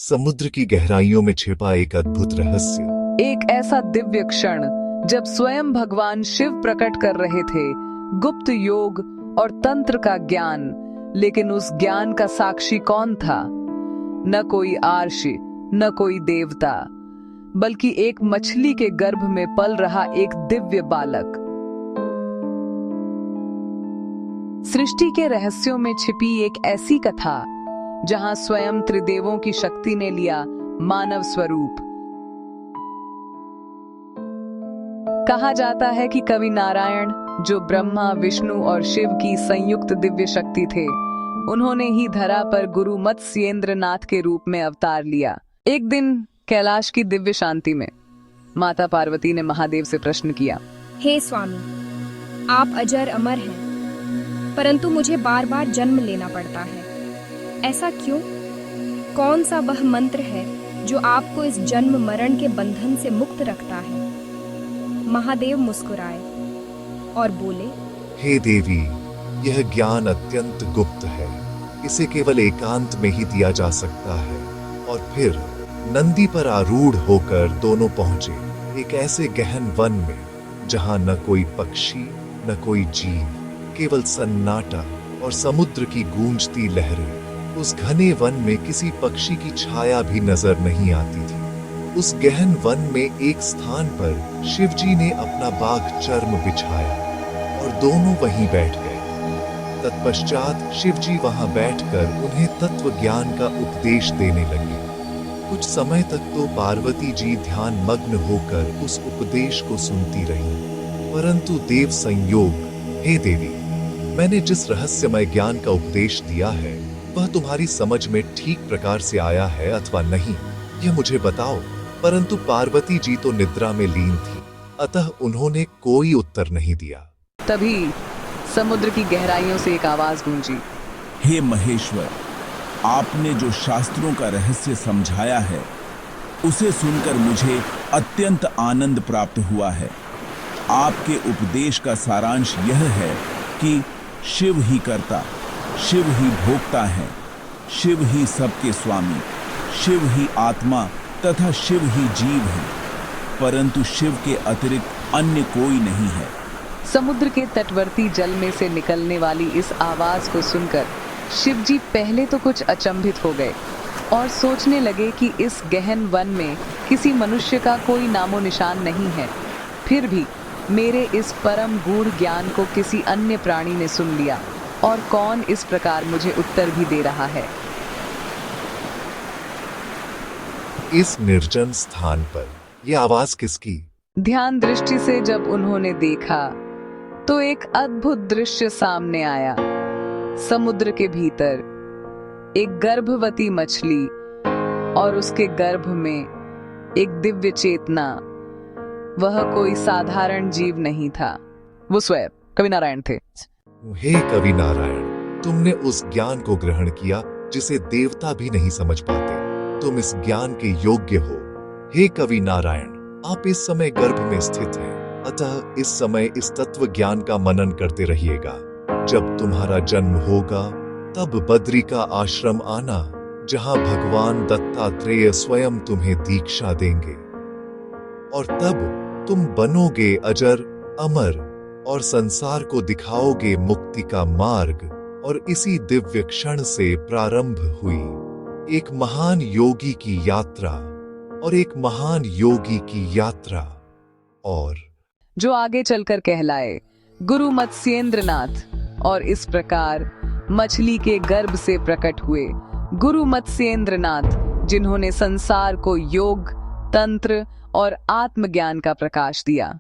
समुद्र की गहराइयों में छिपा एक अद्भुत रहस्य। एक ऐसा दिव्य क्षण जब स्वयं भगवान शिव प्रकट कर रहे थे गुप्त योग और तंत्र का ज्ञान। लेकिन उस ज्ञान का साक्षी कौन था? न कोई आर्षि, न कोई देवता, बल्कि एक मछली के गर्भ में पल रहा एक दिव्य बालक। सृष्टि के रहस्यों में छिपी एक ऐसी कथा जहां स्वयं त्रिदेवों की शक्ति ने लिया मानव स्वरूप। कहा जाता है कि कवि नारायण, जो ब्रह्मा, विष्णु और शिव की संयुक्त दिव्य शक्ति थे, उन्होंने ही धरा पर गुरु मत्स्येंद्र नाथ के रूप में अवतार लिया। एक दिन कैलाश की दिव्य शांति में माता पार्वती ने महादेव से प्रश्न किया, हे स्वामी, आप अजर अमर हैं, परंतु मुझे बार बार जन्म लेना पड़ता है। ऐसा क्यों? कौन सा वह मंत्र है जो आपको इस जन्म मरण के बंधन से मुक्त रखता है? महादेव मुस्कुराए और बोले, हे देवी, यह ज्ञान अत्यंत गुप्त है। इसे केवल एकांत में ही दिया जा सकता है। और फिर नंदी पर आरूढ़ होकर दोनों पहुंचे एक ऐसे गहन वन में जहां न कोई पक्षी, न कोई जीव, केवल सन्नाटा और समुद्र की गूंजती लहरें। उस घने वन में किसी पक्षी की छाया भी नजर नहीं आती थी। उस गहन वन में एक स्थान पर शिवजी ने अपना बाघ चर्म बिछाया और दोनों वहीं बैठ गए। तत्पश्चात शिवजी वहां बैठकर उन्हें तत्व ज्ञान का उपदेश देने लगे। कुछ समय तक तो पार्वती जी ध्यान मग्न होकर उस उपदेश को सुनती रही, परंतु देव संयोग, हे देवी, मैंने जिस रहस्यमय ज्ञान का उपदेश दिया है वह तुम्हारी समझ में ठीक प्रकार से आया है अथवा नहीं, यह मुझे बताओ। परंतु पार्वती जी तो निद्रा में लीन थी, अतः उन्होंने कोई उत्तर नहीं दिया। तभी समुद्र की गहराइयों से एक आवाज गूंजी, हे महेश्वर, आपने जो शास्त्रों का रहस्य समझाया है उसे सुनकर मुझे अत्यंत आनंद प्राप्त हुआ है। आपके उपदेश का सारांश यह है कि शिव ही कर्ता, शिव ही भोक्ता है, शिव ही सबके स्वामी, शिव ही आत्मा तथा शिव ही जीव है, परंतु शिव के अतिरिक्त अन्य कोई नहीं है। समुद्र के तटवर्ती जल में से निकलने वाली इस आवाज को सुनकर शिवजी पहले तो कुछ अचंभित हो गए और सोचने लगे कि इस गहन वन में किसी मनुष्य का कोई नामो निशान नहीं है। फिर भी मेरे इस परम गूढ़ ज्ञान को किसी अन्य प्राणी ने सुन लिया, और कौन इस प्रकार मुझे उत्तर भी दे रहा है। इस निर्जन स्थान पर यह आवाज किसकी? ध्यान दृष्टि से जब उन्होंने देखा तो एक अद्भुत दृश्य सामने आया। समुद्र के भीतर एक गर्भवती मछली और उसके गर्भ में एक दिव्य चेतना। वह कोई साधारण जीव नहीं था, वो स्वयं कवि नारायण थे। हे कवि नारायण, तुमने उस ज्ञान को ग्रहण किया जिसे देवता भी नहीं समझ पाते। तुम इस ज्ञान के योग्य हो। हे कवि नारायण, आप इस समय गर्भ में स्थित हैं, अतः इस समय इस तत्व ज्ञान का मनन करते रहिएगा। जब तुम्हारा जन्म होगा तब बद्री का आश्रम आना, जहां भगवान दत्तात्रेय स्वयं तुम्हें दीक्षा देंगे, और तब तुम बनोगे अजर अमर और संसार को दिखाओगे मुक्ति का मार्ग। और इसी दिव्य क्षण से प्रारंभ हुई एक महान योगी की यात्रा, और एक महान योगी की यात्रा, और जो आगे चलकर कहलाए गुरु मत्स्येंद्र नाथ। और इस प्रकार मछली के गर्भ से प्रकट हुए गुरु मत्स्येंद्र नाथ, जिन्होंने संसार को योग, तंत्र और आत्मज्ञान का प्रकाश दिया।